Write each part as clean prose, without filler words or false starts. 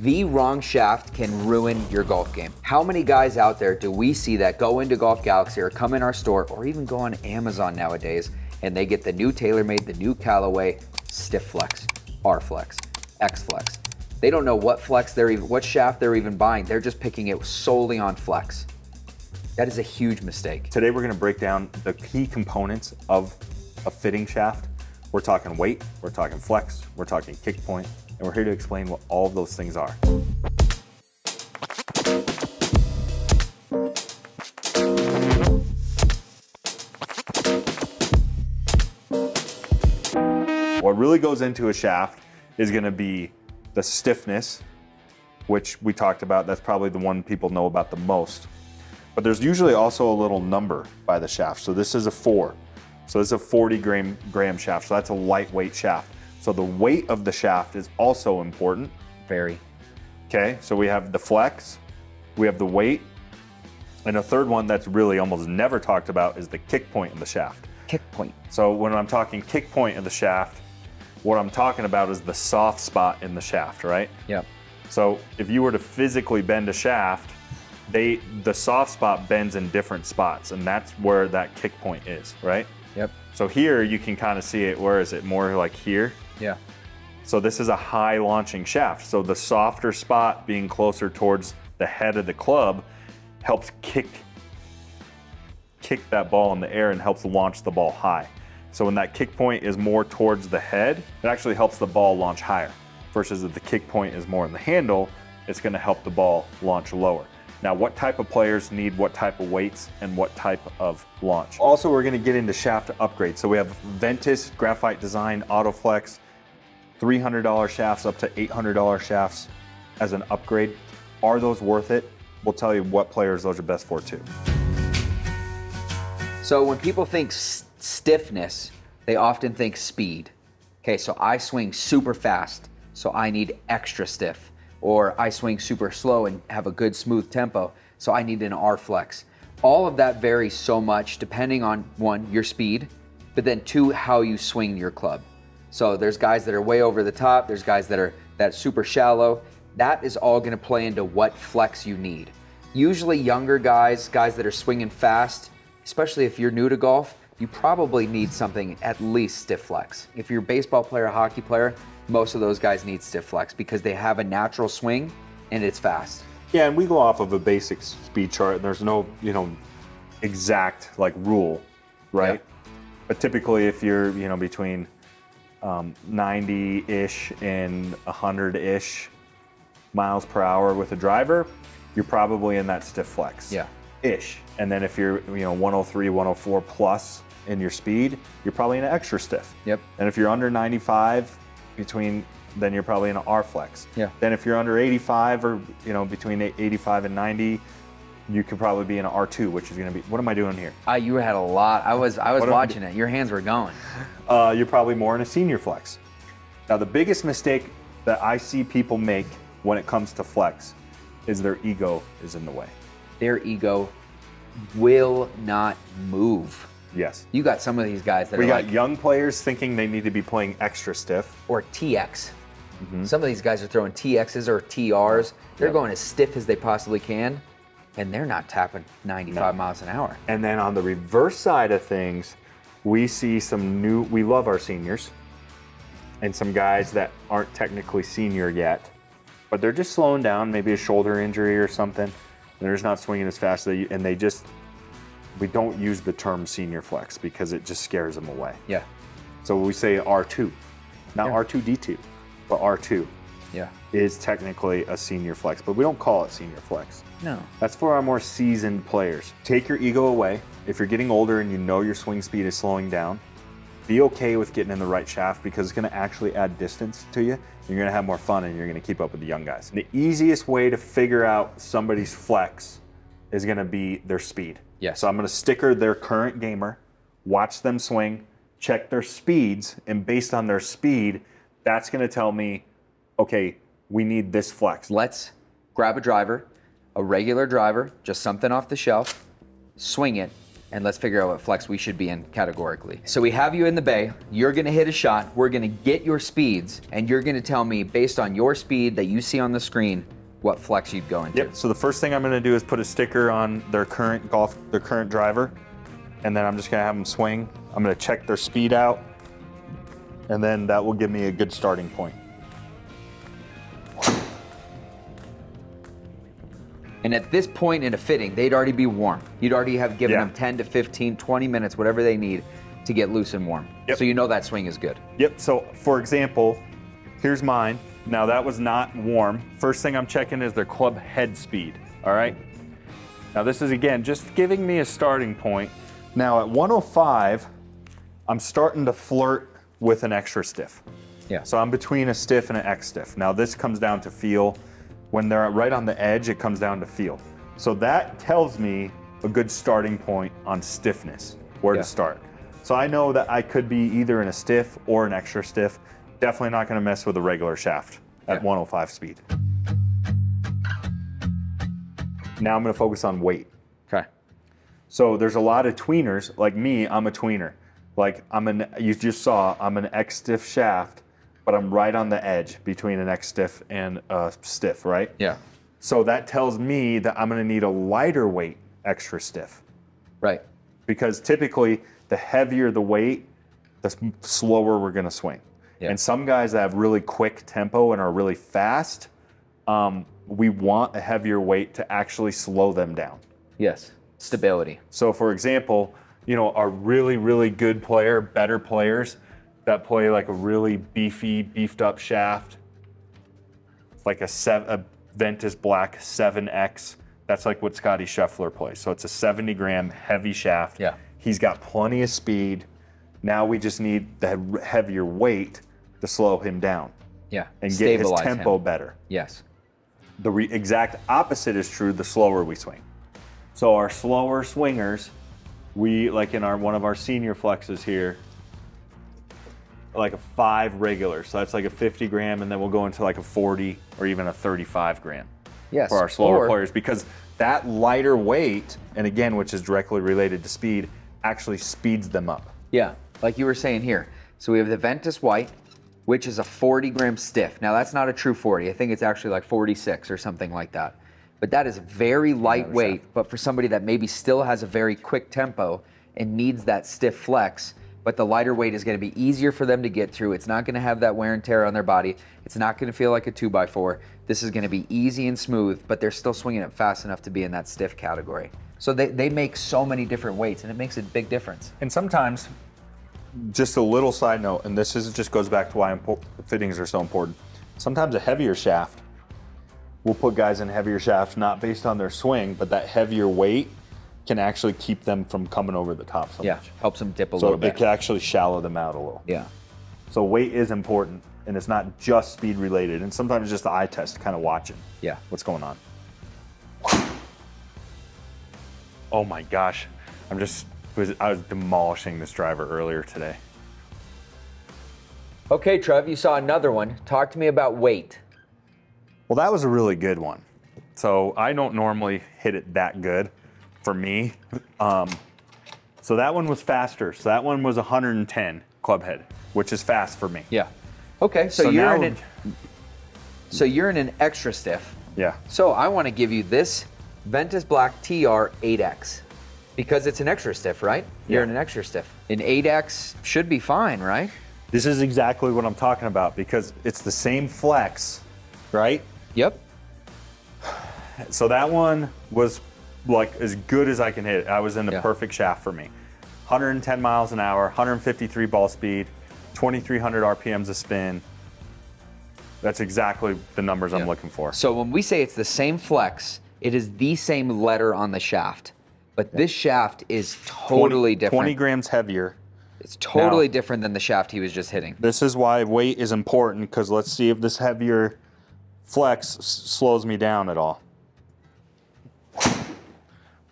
The wrong shaft can ruin your golf game. How many guys out there do we see that go into Golf Galaxy or come in our store or even go on Amazon nowadays and they get the new TaylorMade, the new Callaway Stiff Flex, R Flex, X Flex. They don't know what flex what shaft they're even buying. They're just picking it solely on flex. That is a huge mistake. Today we're gonna break down the key components of a fitting shaft. We're talking weight, we're talking flex, we're talking kick point, and we're here to explain what all of those things are. What really goes into a shaft is gonna be the stiffness, which we talked about. That's probably the one people know about the most. But there's usually also a little number by the shaft. So this is a 4. So this is a 40 gram shaft. So that's a lightweight shaft. So the weight of the shaft is also important. Very. Okay, so we have the flex, we have the weight, and a third one that's really almost never talked about is the kick point of the shaft. Kick point. So when I'm talking kick point of the shaft, what I'm talking about is the soft spot in the shaft, right? Yep. So if you were to physically bend a shaft, the soft spot bends in different spots, and that's where that kick point is, right? Yep. So here you can kind of see it. Where is it? More like here? Yeah. So this is a high launching shaft. So the softer spot being closer towards the head of the club helps kick that ball in the air and helps launch the ball high. So when that kick point is more towards the head, it actually helps the ball launch higher. Versus if the kick point is more in the handle, it's gonna help the ball launch lower. Now, what type of players need what type of weights and what type of launch? Also, we're gonna get into shaft upgrades. So we have Ventus, Graphite Design, Autoflex, $300 shafts up to $800 shafts as an upgrade. Are those worth it? We'll tell you what players those are best for too. So when people think stiffness, they often think speed. Okay, so I swing super fast, so I need extra stiff. Or I swing super slow and have a good smooth tempo, so I need an R Flex. All of that varies so much depending on, one, your speed, but then two, how you swing your club. So there's guys that are way over the top, there's guys that are super shallow. That is all gonna play into what flex you need. Usually younger guys that are swinging fast, especially if you're new to golf, you probably need something at least stiff flex. If you're a baseball player, a hockey player, most of those guys need stiff flex because they have a natural swing and it's fast. Yeah, and we go off of a basic speed chart. There's no, exact like rule, right? Yeah. But typically if you're, between 90-ish and 100-ish miles per hour with a driver, you're probably in that stiff flex. Yeah. Ish. And then if you're, 103, 104 plus in your speed, you're probably in an extra stiff. Yep. And if you're under 95, then you're probably in an R Flex. Yeah. Then if you're under 85 or, between 85 and 90, you could probably be in an R2, which is gonna be, what am I doing here? You had a lot. I was watching it. Your hands were going. You're probably more in a senior flex. Now the biggest mistake that I see people make when it comes to flex is their ego is in the way. Their ego will not move. Yes. You got some of these guys that we are got young players thinking they need to be playing extra stiff. Or TX. Some of these guys are throwing TXs or TRs. They're going as stiff as they possibly can, and they're not tapping 95 miles an hour. And then on the reverse side of things, we see we love our seniors, and some guys that aren't technically senior yet, but they're just slowing down, maybe a shoulder injury or something, and they're just not swinging as fast, we don't use the term senior flex because it just scares them away. Yeah. So we say R2, not R2D2, but R2 is technically a senior flex, but we don't call it senior flex. No. That's for our more seasoned players. Take your ego away. If you're getting older and you know your swing speed is slowing down, be okay with getting in the right shaft because it's gonna actually add distance to you. You're gonna have more fun and you're gonna keep up with the young guys. The easiest way to figure out somebody's flex is gonna be their speed. Yes. So I'm gonna sticker their current gamer, watch them swing, check their speeds, and based on their speed, that's gonna tell me, okay, we need this flex. Let's grab a driver, a regular driver, just something off the shelf, swing it, and let's figure out what flex we should be in categorically. So we have you in the bay, you're gonna hit a shot, we're gonna get your speeds, and you're gonna tell me, based on your speed that you see on the screen, what flex you'd go into. Yep, so the first thing I'm gonna do is put a sticker on their current driver, and then I'm just gonna have them swing. I'm gonna check their speed out, and then that will give me a good starting point. And at this point in a fitting, they'd already be warm. You'd already have given them 10 to 15, 20 minutes, whatever they need to get loose and warm. Yep. So you know that swing is good. Yep, so for example, here's mine. Now that was not warm. First thing I'm checking is their club head speed, all right? Now this is, again, just giving me a starting point. Now at 105, I'm starting to flirt with an extra stiff. Yeah. So I'm between a stiff and an X stiff. Now this comes down to feel. When they're right on the edge, it comes down to feel. So that tells me a good starting point on stiffness, where to start. So I know that I could be either in a stiff or an extra stiff. Definitely not gonna mess with a regular shaft at 105 speed. Now I'm gonna focus on weight. Okay. So there's a lot of tweeners, like me, I'm a tweener. Like you just saw, I'm an X stiff shaft, but I'm right on the edge between an X stiff and a stiff, right? Yeah. So that tells me that I'm gonna need a lighter weight extra stiff. Right. Because typically, the heavier the weight, the slower we're gonna swing. Yeah. And some guys that have really quick tempo and are really fast, we want a heavier weight to actually slow them down. Yes. Stability. So for example, you know, a really, really good player, better players, that play like a really beefed up shaft, like a Ventus Black 7X. That's like what Scotty Scheffler plays. So it's a 70 gram heavy shaft. Yeah. He's got plenty of speed. Now we just need the heavier weight to slow him down. Yeah. And get his Stabilize tempo him. better. Yes. The exact opposite is true the slower we swing. So our slower swingers, we, like in one of our senior flexes here, like a 5 regular. So that's like a 50 gram, and then we'll go into like a 40 or even a 35 gram. Yes. For our slower players, because that lighter weight, and again, which is directly related to speed, actually speeds them up. Yeah, like you were saying here. So we have the Ventus White, which is a 40 gram stiff. Now that's not a true 40. I think it's actually like 46 or something like that. But that is very lightweight, but for somebody that maybe still has a very quick tempo and needs that stiff flex, but the lighter weight is going to be easier for them to get through. It's not going to have that wear and tear on their body. It's not going to feel like a 2x4. This is going to be easy and smooth, but they're still swinging it fast enough to be in that stiff category. So they make so many different weights, and it makes a big difference. And sometimes, just a little side note, and this just goes back to why fittings are so important. Sometimes a heavier shaft, we'll put guys in heavier shafts, not based on their swing, but that heavier weight can actually keep them from coming over the top so much. Helps them dip a So little bit. it can actually shallow them out a little. Yeah. So weight is important, and it's not just speed related. And sometimes it's just the eye test, kind of watching. Yeah. What's going on? Oh my gosh, I was demolishing this driver earlier today. Okay, Trev, you saw another one. Talk to me about weight. Well, that was a really good one. So I don't normally hit it that good for me. So that one was faster. So that one was 110 club head, which is fast for me. Yeah. Okay, so you're in an extra stiff. Yeah. So I want to give you this Ventus Black TR 8X because it's an extra stiff, right? You're in an extra stiff. An 8X should be fine, right? This is exactly what I'm talking about because it's the same flex, right? Yep. So that one was like as good as I can hit. I was in the perfect shaft for me. 110 miles an hour, 153 ball speed, 2,300 RPMs a spin. That's exactly the numbers I'm looking for. So when we say it's the same flex, it is the same letter on the shaft. But this shaft is totally different. 20 grams heavier. It's totally different than the shaft he was just hitting. This is why weight is important, because let's see if this heavier flex slows me down at all.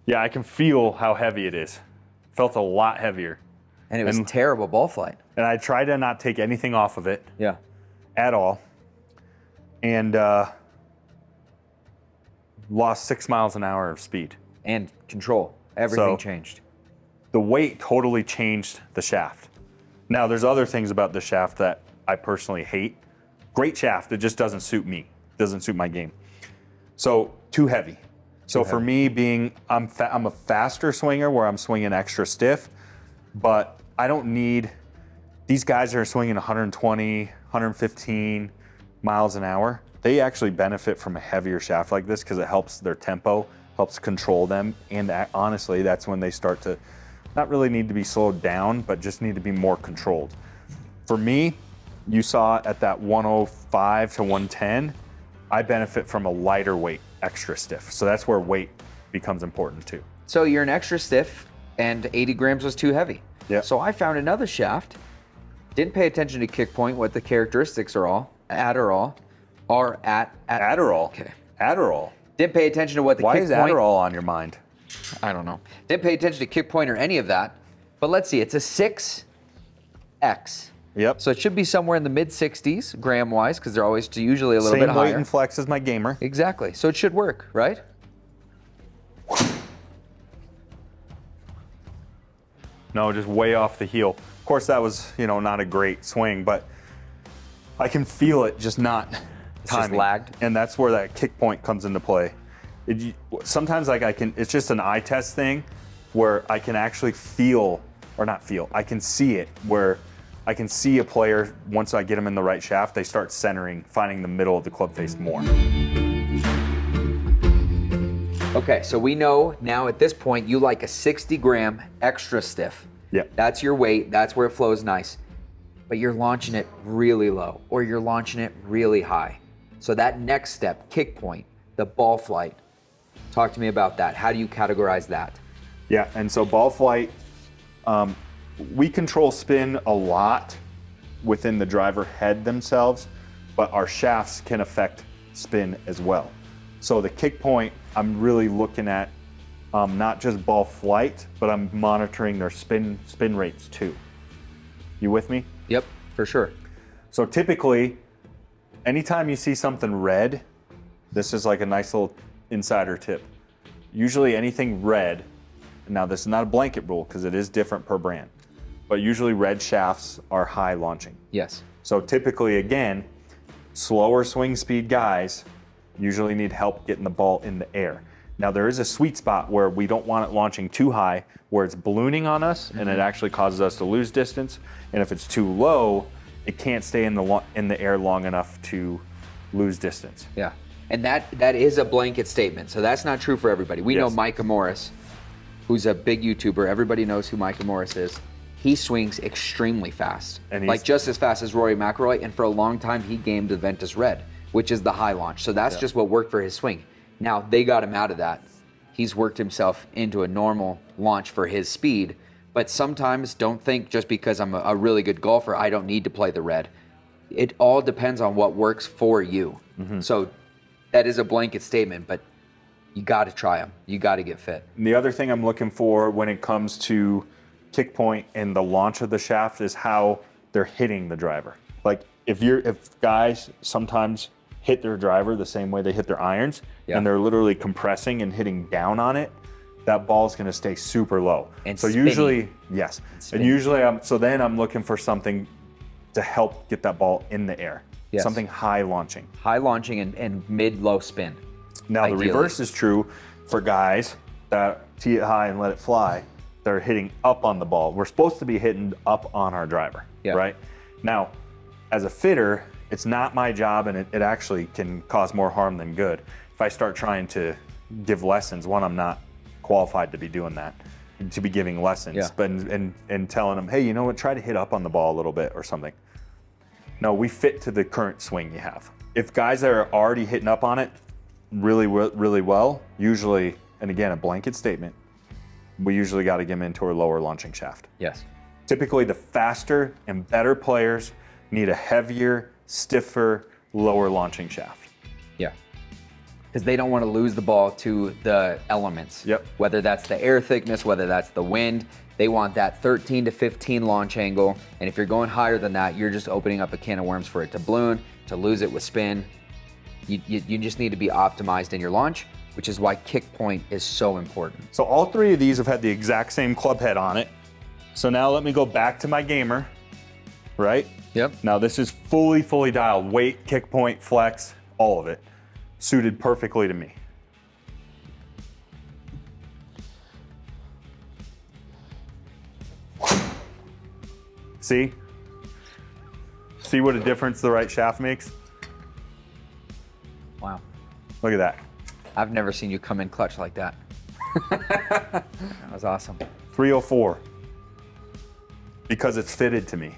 Yeah, I can feel how heavy it is. Felt a lot heavier. And it was terrible ball flight. And I tried to not take anything off of it. Yeah. At all. And lost 6 miles an hour of speed. And control. Everything changed. the weight totally changed the shaft. Now, there's other things about the shaft that I personally hate. Great shaft, it just doesn't suit me. Doesn't suit my game. So, too heavy. So for me, I'm a faster swinger where I'm swinging extra stiff, but I don't need, these guys that are swinging 120, 115 miles an hour, they actually benefit from a heavier shaft like this because it helps their tempo, helps control them, and honestly, that's when they start to not really need to be slowed down, but just need to be more controlled. For me, you saw at that 105 to 110, I benefit from a lighter weight, extra stiff. So that's where weight becomes important too. So you're an extra stiff and 80 grams was too heavy. Yeah. So I found another shaft, didn't pay attention to kick point, what the characteristics are Adderall. Okay. Adderall. Didn't pay attention to what the Why kick is point. Adderall on your mind? I don't know. Didn't pay attention to kick point or any of that. But let's see, it's a 6X. Yep. So it should be somewhere in the mid 60s gram wise, because they're always usually a little Same bit higher. weight and flex as my gamer. Exactly. So it should work, right? No, just way off the heel. Of course, that was, not a great swing, but I can feel it just not It's just timing. lagged. And that's where that kick point comes into play. Sometimes it's just an eye test thing where I can actually I can see it where I can see a player, once I get them in the right shaft, they start centering, finding the middle of the club face more. Okay, so we know now at this point you like a 60 gram extra stiff. Yeah. That's your weight, that's where it flows nice. But you're launching it really low or you're launching it really high. So that next step, kick point, the ball flight, talk to me about that. How do you categorize that? Yeah, and so ball flight, we control spin a lot within the driver head themselves, but our shafts can affect spin as well. So the kick point, I'm really looking at not just ball flight, but I'm monitoring their spin rates too. You with me? Yep, for sure. So typically, anytime you see something red, this is like a nice little insider tip. Usually anything red, now this is not a blanket rule because it is different per brand, but usually red shafts are high launching. Yes. So typically, again, slower swing speed guys usually need help getting the ball in the air. Now there is a sweet spot where we don't want it launching too high, where it's ballooning on us and it actually causes us to lose distance. And if it's too low, it can't stay in the air long enough to lose distance. Yeah, and that is a blanket statement. So that's not true for everybody. We know Micah Morris, who's a big YouTuber. Everybody knows who Micah Morris is. He swings extremely fast, and like just as fast as Rory McIlroy. And for a long time, he gamed the Ventus Red, which is the high launch. So that's just what worked for his swing. Now they got him out of that. He's worked himself into a normal launch for his speed. But sometimes don't think just because I'm a really good golfer, I don't need to play the red. It all depends on what works for you. So that is a blanket statement, but you got to try them. You got to get fit. And the other thing I'm looking for when it comes to kick point and the launch of the shaft is how they're hitting the driver. Like if guys sometimes hit their driver the same way they hit their irons, and they're literally compressing and hitting down on it, that ball's going to stay super low. And so spinning. usually, yes. And usually, then I'm looking for something to help get that ball in the air. Yes. Something high launching. High launching and mid-low spin. Now the reverse is true for guys that tee it high and let it fly. They're hitting up on the ball. We're supposed to be hitting up on our driver, right? Now, as a fitter, it's not my job, and it actually can cause more harm than good. If I start trying to give lessons, one, I'm not qualified to be doing that, to be giving lessons, but and telling them, hey, you know what, try to hit up on the ball a little bit or something. No, we fit to the current swing you have. If guys that are already hitting up on it really well, usually, and again, a blanket statement, we usually got to get them into a lower launching shaft. Yes. Typically, the faster and better players need a heavier, stiffer, lower launching shaft. Yeah. Because they don't want to lose the ball to the elements. Yep. Whether that's the air thickness, whether that's the wind. They want that 13 to 15 launch angle. And if you're going higher than that, you're just opening up a can of worms for it to balloon, to lose it with spin. You just need to be optimized in your launch. which is why kick point is so important. So all three of these have had the exact same club head on it. So now let me go back to my gamer, right? Yep. Now this is fully dialed. Weight, kick point, flex, all of it. Suited perfectly to me. See? See what a difference the right shaft makes? Wow. Look at that. I've never seen you come in clutch like that. That was awesome. 304. Because it's fitted to me.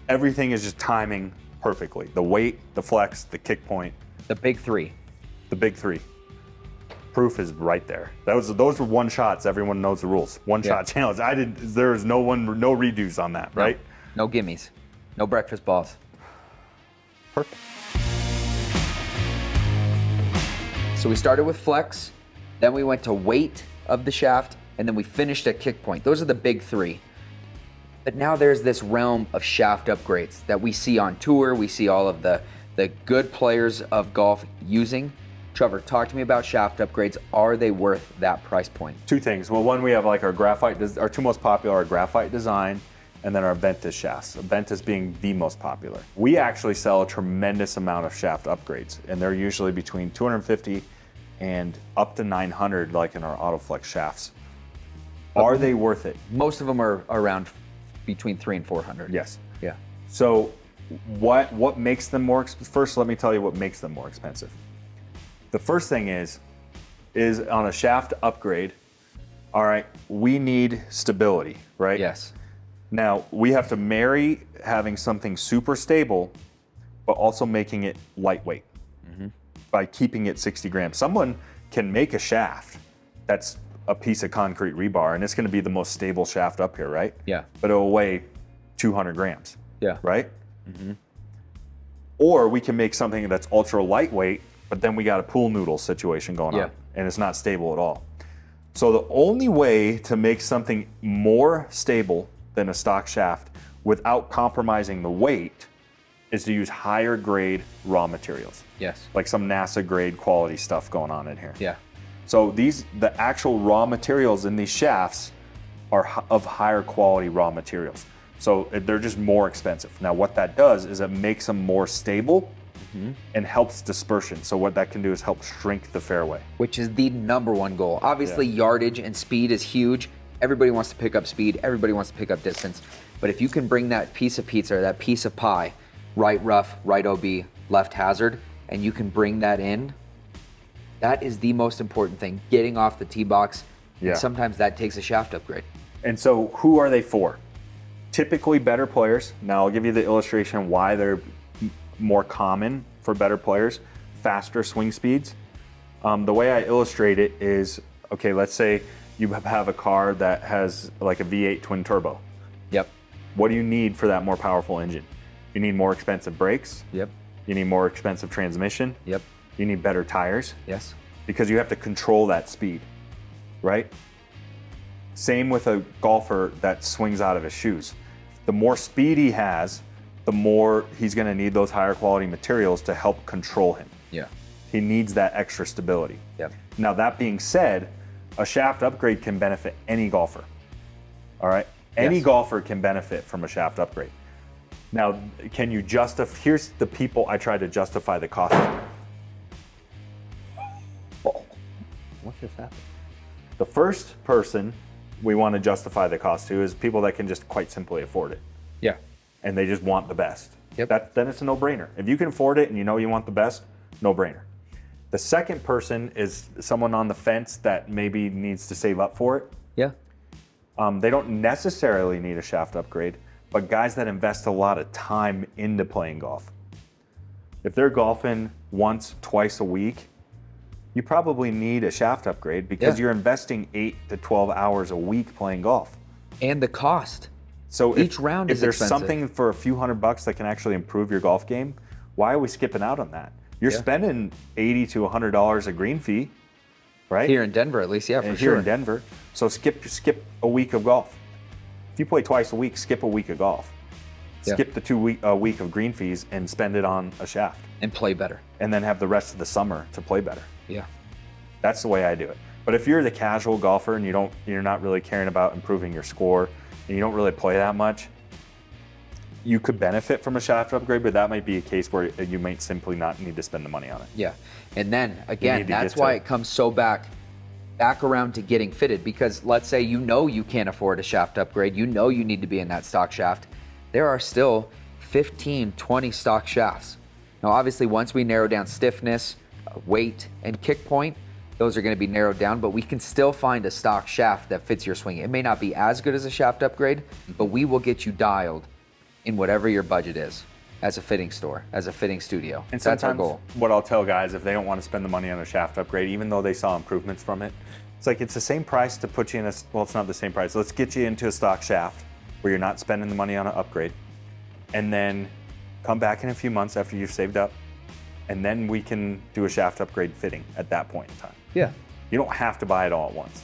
Everything is just timing perfectly. The weight, the flex, the kick point. The big three. The big three. Proof is right there. Those were one shots. Everyone knows the rules. One shot challenge. There's no redos on that, right? No gimmies. No breakfast balls. Perfect. So we started with flex, then we went to weight of the shaft, and then we finished at kick point. Those are the big three. But now there's this realm of shaft upgrades that we see on tour. We see all of the good players of golf using. Trevor, talk to me about shaft upgrades. Are they worth that price point? Two things. Well, one, we have like our graphite, our two most popular are graphite design, and then our Ventus shafts. Ventus being the most popular. We actually sell a tremendous amount of shaft upgrades, and they're usually between 250 and up to 900, like in our Autoflex shafts. Are they worth it? Most of them are around between 300 and 400. Yes. Yeah. So what makes them more expensive? First, let me tell you what makes them more expensive. The first thing is on a shaft upgrade, all right, we need stability, right? Yes. Now, we have to marry having something super stable, but also making it lightweight by keeping it 60 grams. Someone can make a shaft that's a piece of concrete rebar, and it's going to be the most stable shaft up here, right? Yeah. But it'll weigh 200 grams. Yeah. Right? Or we can make something that's ultra lightweight, but then we got a pool noodle situation going on, and it's not stable at all. So the only way to make something more stable than a stock shaft without compromising the weight is to use higher grade raw materials. Yes. Like some NASA grade quality stuff going on in here. Yeah. So the actual raw materials in these shafts are of higher quality raw materials. So they're just more expensive. Now what that does is it makes them more stable and helps dispersion. So what that can do is help shrink the fairway. Which is the #1 goal. Obviously yardage and speed is huge. Everybody wants to pick up speed. Everybody wants to pick up distance. But if you can bring that piece of pizza, or that piece of pie, right rough, right OB, left hazard, and you can bring that in, that is the most important thing, getting off the tee box. And sometimes that takes a shaft upgrade. And so who are they for? Typically better players. Now I'll give you the illustration why they're more common for better players. Faster swing speeds. The way I illustrate it is, okay, let's say you have a car that has like a V8 twin turbo. Yep. What do you need for that more powerful engine? You need more expensive brakes. Yep. You need more expensive transmission. Yep. You need better tires. Yes. Because you have to control that speed, right? Same with a golfer that swings out of his shoes. The more speed he has, the more he's going to need those higher quality materials to help control him. Yeah. He needs that extra stability. Yep. Now that being said, a shaft upgrade can benefit any golfer. All right? Any golfer can benefit from a shaft upgrade. Now, can you justify, here's the people I try to justify the cost. What just happened? The first person we want to justify the cost to is people that can just quite simply afford it. Yeah. And they just want the best. Yep. Then it's a no-brainer. If you can afford it and you know you want the best, no-brainer. The second person is someone on the fence that maybe needs to save up for it. Yeah. They don't necessarily need a shaft upgrade, but guys that invest a lot of time into playing golf. If they're golfing once, twice a week, you probably need a shaft upgrade because you're investing 8 to 12 hours a week playing golf. And the cost. So each round is there's expensive. something for a few $100 that can actually improve your golf game, why are we skipping out on that? You're spending $80 to $100 a green fee, right? Here in Denver, at least, yeah, for and sure. Here in Denver, so skip a week of golf. If you play twice a week, skip a week of golf. Skip the week of green fees and spend it on a shaft. And play better. And then have the rest of the summer to play better. Yeah. That's the way I do it. But if you're the casual golfer and you're not really caring about improving your score and you don't really play that much, you could benefit from a shaft upgrade, but that might be a case where you might simply not need to spend the money on it. Yeah, and then again, that's why it comes so back around to getting fitted, because let's say you can't afford a shaft upgrade, you need to be in that stock shaft. There are still 15, 20 stock shafts. Now obviously once we narrow down stiffness, weight, and kick point, those are going to be narrowed down, but we can still find a stock shaft that fits your swing. It may not be as good as a shaft upgrade, but we will get you dialed in whatever your budget is as a fitting store, as a fitting studio. And that's our goal. What I'll tell guys, if they don't want to spend the money on a shaft upgrade, even though they saw improvements from it, it's like it's the same price to put you in well, it's not the same price. Let's get you into a stock shaft where you're not spending the money on an upgrade, and then come back in a few months after you've saved up, and then we can do a shaft upgrade fitting at that point in time. Yeah. You don't have to buy it all at once.